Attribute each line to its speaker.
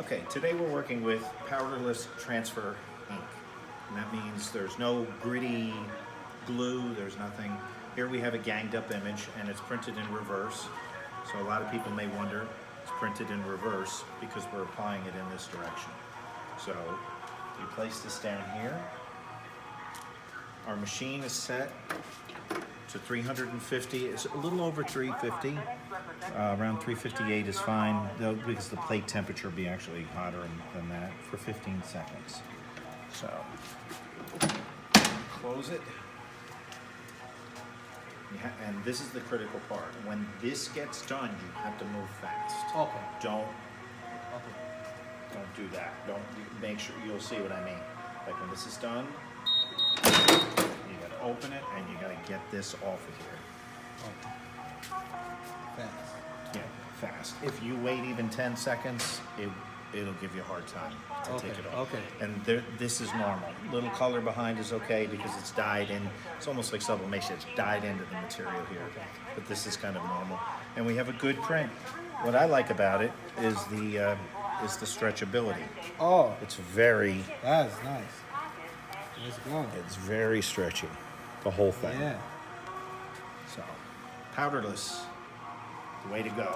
Speaker 1: Okay, today we're working with Powderless transfer ink. And that means there's no gritty glue, there's nothing. Here we have a ganged up image and it's printed in reverse. So a lot of people may wonder, it's printed in reverse because we're applying it in this direction. So you place this down here. Our machine is set to 350, it's a little over 350. Around 358 is fine, though, because the plate temperature will be actually hotter than that for 15 seconds. So, close it. And this is the critical part. When this gets done, you have to move fast.
Speaker 2: Okay.
Speaker 1: Don't do that. Don't make sure you'll see what I mean. Like when this is done, you gotta open it and you gotta get this off of here.
Speaker 2: Okay. Fast.
Speaker 1: Yeah, fast. If you wait even 10 seconds, it'll give you a hard time to take it off.
Speaker 2: Okay.
Speaker 1: And this is normal. Little color behind is okay because it's dyed in. It's almost like sublimation. It's dyed into the material here. But this is kind of normal. And we have a good print. What I like about it is the stretchability.
Speaker 2: Oh,
Speaker 1: It's very,
Speaker 2: that's nice. Let's go.
Speaker 1: it's very stretchy. The whole thing.
Speaker 2: Yeah.
Speaker 1: So, powderless. The way to go.